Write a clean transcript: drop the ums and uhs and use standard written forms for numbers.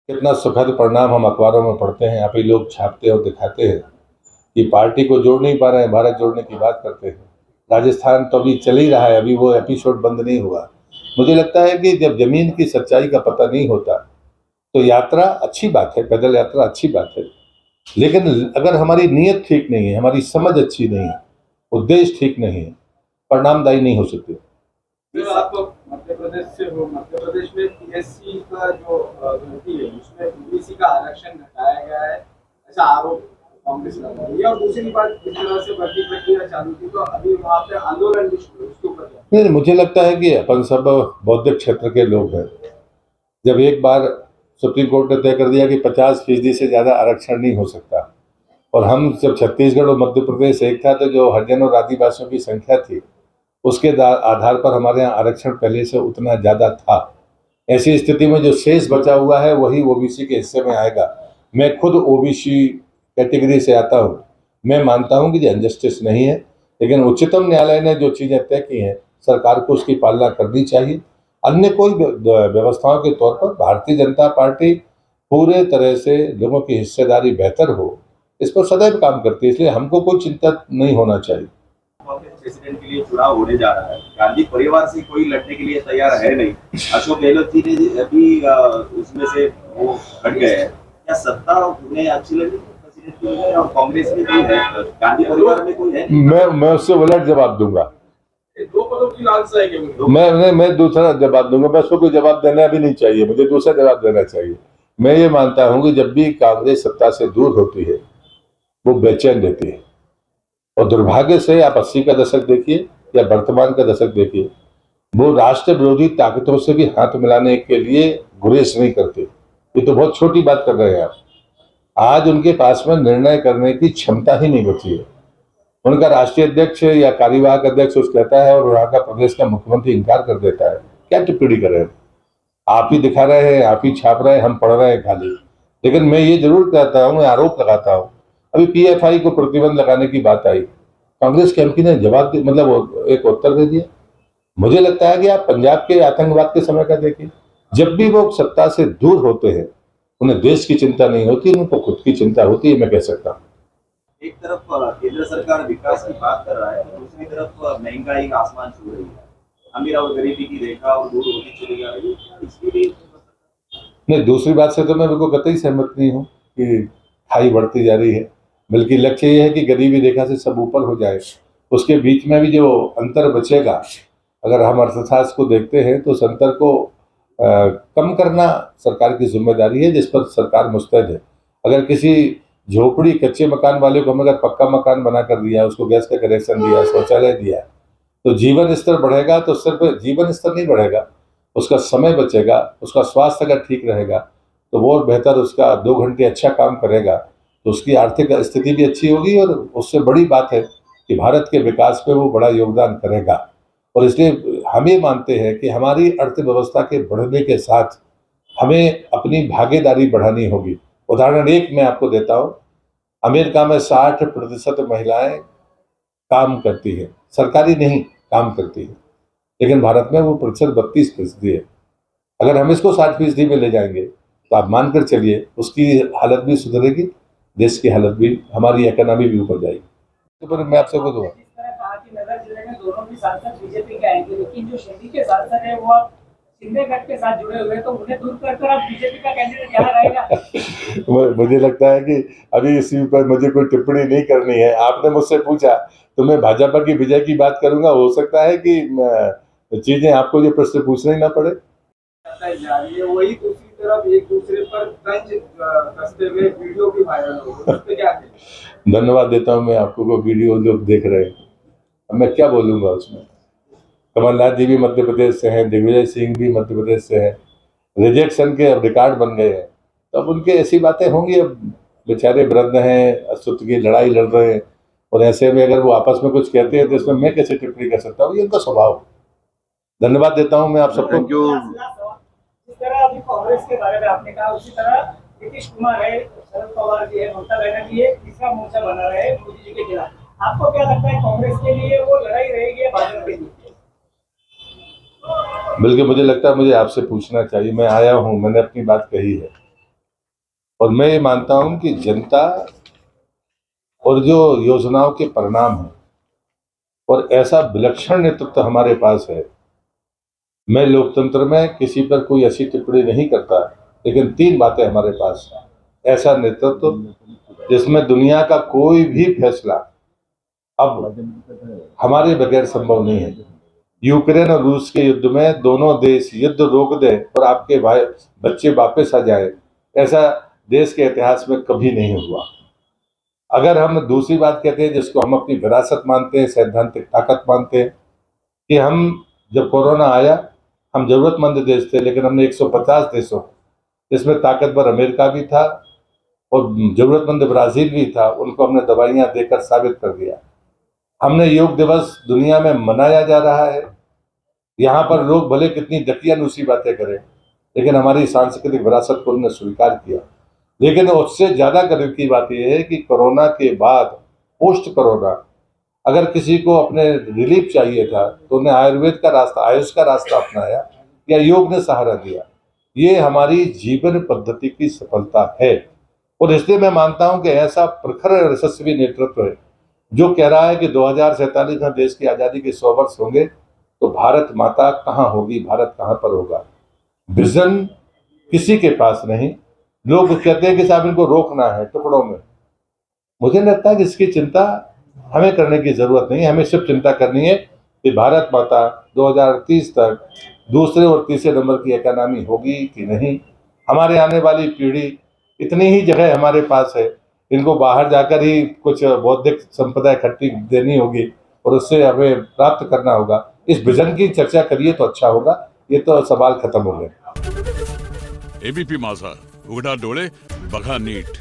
कितना सुखद परिणाम हम अखबारों में पढ़ते हैं, यहाँ पे लोग छापते और दिखाते हैं कि पार्टी को जोड़ नहीं पा रहे हैं, भारत जोड़ने की बात करते हैं। राजस्थान तो अभी चल ही रहा है, अभी वो एपिसोड बंद नहीं हुआ। मुझे लगता है कि जब जमीन की सच्चाई का पता नहीं होता तो यात्रा अच्छी बात है, पैदल यात्रा अच्छी बात है, लेकिन अगर हमारी नीयत ठीक नहीं है, हमारी समझ अच्छी नहीं है, उद्देश्य ठीक नहीं है, परिणामदायी नहीं हो सकते। फिर आप मध्य प्रदेश से हो, मध्य प्रदेश में पीएससी का जो भर्ती है उसमें ओबीसी का आरक्षण घटाया गया है, ऐसा आरोप कांग्रेस लगा रही है। और दूसरी बात, जिस तरह से भर्ती प्रक्रिया चालू थी तो अभी वहाँ पे आंदोलन भी शुरू है, उसके ऊपर क्या? नहीं, मुझे लगता है कि अपन सब बौद्धिक क्षेत्र के लोग हैं। जब एक बार सुप्रीम कोर्ट ने तय कर दिया कि 50% से ज़्यादा आरक्षण नहीं हो सकता, और हम जब छत्तीसगढ़ और मध्य प्रदेश एक था तो जो हरिजन और आदिवासियों की संख्या थी उसके आधार पर हमारे यहाँ आरक्षण पहले से उतना ज़्यादा था। ऐसी स्थिति में जो शेष बचा हुआ है वही ओबीसी के हिस्से में आएगा। मैं खुद ओबीसी कैटेगरी से आता हूँ। मैं मानता हूँ कि ये अनजस्टिस नहीं है, लेकिन उच्चतम न्यायालय ने जो चीज़ें तय की हैं सरकार को उसकी पालना करनी चाहिए। अन्य कोई व्यवस्थाओं के तौर पर भारतीय जनता पार्टी पूरे तरह से लोगों की हिस्सेदारी बेहतर हो, इस पर सदैव काम करती है, इसलिए हमको कोई चिंता नहीं होना चाहिए। प्रेसिडेंट के लिए चुनाव होने जा रहा है, गांधी परिवार से कोई लड़ने के लिए तैयार है नहीं। अशोक गहलोत जी ने अभी उसमें से वो हट गए हैं। क्या सत्ता उन्हें अच्छी लगी प्रेसिडेंट की वजह, और कांग्रेस में कोई है, गांधी परिवार में कोई है? मैं उससे उलट जवाब दूंगा। दो पदों की लालसा है क्या? मैं दूसरा जवाब दूंगा। मैं उसको कोई जवाब देना भी नहीं चाहिए, मुझे दूसरा जवाब देना चाहिए। मैं ये मानता हूं कि जब भी कांग्रेस सत्ता से दूर होती है वो बेचैन रहती है, और दुर्भाग्य से आप 80 का दशक देखिए या वर्तमान का दशक देखिए, वो राष्ट्र विरोधी ताकतों से भी हाथ मिलाने के लिए गुरेज नहीं करते। ये तो बहुत छोटी बात कर रहे हैं आप। आज उनके पास में निर्णय करने की क्षमता ही नहीं बची है। उनका राष्ट्रीय अध्यक्ष या कार्यवाहक अध्यक्ष कुछ कहता है और वहां का प्रदेश का मुख्यमंत्री इनकार कर देता है। क्या टिप्पणी कर रहे हैं? आप ही दिखा रहे हैं, आप ही छाप रहे हैं, हम पढ़ रहे हैं खाली। लेकिन मैं ये जरूर कहता हूं, मैं आरोप लगाता हूं, अभी पीएफआई को प्रतिबंध लगाने की बात आई, कांग्रेस के एमपी ने जवाब मतलब एक उत्तर दे दिया। मुझे लगता है कि आप पंजाब के आतंकवाद के समय का देखिए, जब भी वो सत्ता से दूर होते हैं उन्हें देश की चिंता नहीं होती, उनको खुद की चिंता होती है। मैं कह सकता हूँ एक तरफ केंद्र सरकार विकास की बात कर रहा है, तो दूसरी तरफ महंगाई आसमान छू रही है, अमीर और गरीबी की रेखा और दूर होती चली जा रही है। इसके लिए नहीं, दूसरी बात से तो मैं बिल्कुल कतई सहमत नहीं हूँ कि खाई बढ़ती जा रही है, बल्कि लक्ष्य ये है कि गरीबी रेखा से सब ऊपर हो जाए। उसके बीच में भी जो अंतर बचेगा, अगर हम अर्थशास्त्र को देखते हैं तो उस अंतर को कम करना सरकार की जिम्मेदारी है, जिस पर सरकार मुस्तैद है। अगर किसी झोपड़ी कच्चे मकान वाले को हम अगर पक्का मकान बना कर दिया, उसको गैस का कनेक्शन दिया, शौचालय दिया, तो जीवन स्तर बढ़ेगा। तो सिर्फ जीवन स्तर नहीं बढ़ेगा, उसका समय बचेगा, उसका स्वास्थ्य अगर ठीक रहेगा तो वो बेहतर उसका 2 घंटे अच्छा काम करेगा, तो उसकी आर्थिक स्थिति भी अच्छी होगी, और उससे बड़ी बात है कि भारत के विकास में वो बड़ा योगदान करेगा। और इसलिए हम ये मानते हैं कि हमारी अर्थव्यवस्था के बढ़ने के साथ हमें अपनी भागीदारी बढ़ानी होगी। उदाहरण एक मैं आपको देता हूँ, अमेरिका में 60% महिलाएं काम करती है, सरकारी नहीं काम करती है, लेकिन भारत में वो प्रतिशत 32% है। अगर हम इसको 60% में ले जाएंगे तो आप मानकर चलिए उसकी हालत भी सुधरेगी, देश की हालत भी, हमारी इकोनॉमी भी ऊपर जाएगी। तो पर मैं आपसे बोलूँगा, नगर जिले में दोनों भी सांसद बीजेपी के आएंगे, लेकिन जो शिंदे के सांसद है वो अब शिंदे गठ के साथ जुड़े हुए हैं, तो उन्हें दूर कर आप बीजेपी का कैंडिडेट यहाँ रहेगा। मुझे लगता है कि अभी इसी पर मुझे कोई टिप्पणी नहीं करनी है। आपने मुझसे पूछा तो मैं भाजपा की विजय की बात करूंगा। हो सकता है कि चीजें आपको जो प्रश्न पूछना ही ना पड़े। वही दूसरी तरफ एक दूसरे पर तंज कसते हुए वीडियो भी वायरल हो रहे हैं, उस पे क्या कहें? धन्यवाद देता हूं मैं आपको को वीडियो जो देख रहे हैं। अब मैं क्या बोलूंगा उसमें। कमलनाथ जी भी मध्य प्रदेश से हैं, दिग्विजय सिंह भी मध्य प्रदेश से हैं, रिजेक्शन के अब रिकॉर्ड बन गए हैं, तो अब उनके ऐसी बातें होंगी। अब बेचारे वृद्ध हैं, अस्तित्व की लड़ाई लड़ रहे हैं, और ऐसे में अगर वो आपस में कुछ कहते हैं तो इसमें मैं कैसे टिप्पणी कर सकता हूँ? ये उनका स्वभाव। धन्यवाद देता हूँ मैं आप सबको। जिस तरह अभी कांग्रेस के बारे में आपने कहा, उसी तरह नीतीश कुमार है, शरद पवार जी है, ममता बनर्जी है, तीसरा मोर्चा बना रहे हैं मोदी जी के खिलाफ। आपको क्या लगता है कांग्रेस के लिए वो लड़ाई रहेगी या भाजपा के लिए? बल्कि मुझे लगता है मुझे आपसे पूछना चाहिए। मैं आया हूँ, मैंने अपनी बात कही है, और मैं ये मानता हूं कि जनता और जो योजनाओं के परिणाम हैं और ऐसा विलक्षण नेतृत्व हमारे पास है। मैं लोकतंत्र में किसी पर कोई ऐसी टिप्पणी नहीं करता, लेकिन 3 बातें हमारे पास हैं। ऐसा नेतृत्व जिसमें दुनिया का कोई भी फैसला अब हमारे बगैर संभव नहीं है। यूक्रेन और रूस के युद्ध में दोनों देश युद्ध रोक दे और आपके भाई बच्चे वापस आ जाए, ऐसा देश के इतिहास में कभी नहीं हुआ। अगर हम दूसरी बात कहते हैं जिसको हम अपनी विरासत मानते हैं, सैद्धांतिक ताकत मानते हैं, कि हम जब कोरोना आया हम जरूरतमंद देश थे, लेकिन हमने 150 देशों जिसमें ताकतवर अमेरिका भी था और जरूरतमंद ब्राजील भी था, उनको हमने दवाइयां देकर साबित कर दिया। हमने योग दिवस दुनिया में मनाया जा रहा है। यहाँ पर लोग भले कितनी दकियानूसी बातें करें, लेकिन हमारी सांस्कृतिक विरासत को उन्होंने स्वीकार किया। लेकिन उससे ज्यादा गर्व की बात यह है कि कोरोना के बाद पोस्ट कोरोना अगर किसी को अपने रिलीफ चाहिए था तो उन्हें आयुर्वेद का रास्ता, आयुष का रास्ता अपनाया या योग ने सहारा दिया। ये हमारी जीवन पद्धति की सफलता है और इसलिए मैं मानता हूं कि ऐसा प्रखर यशस्वी नेतृत्व है जो कह रहा है कि 2047 में देश की आजादी के 100 वर्ष होंगे तो भारत माता कहाँ होगी, भारत कहाँ पर होगा। विजन किसी के पास नहीं। लोग कहते हैं कि साहब इनको रोकना है टुकड़ों में। मुझे लगता है कि इसकी चिंता हमें करने की जरूरत नहीं है। हमें सिर्फ चिंता करनी है कि भारत माता 2030 तक दूसरे और तीसरे नंबर की इकोनॉमी होगी कि नहीं। हमारे आने वाली पीढ़ी, इतनी ही जगह हमारे पास है, इनको बाहर जाकर ही कुछ बौद्धिक संपदा इकट्ठी देनी होगी और उससे हमें प्राप्त करना होगा। इस विजन की चर्चा करिए तो अच्छा होगा। ये तो सवाल खत्म हो गए। एबीपी माझा, उघडा डोळे बघा नीट।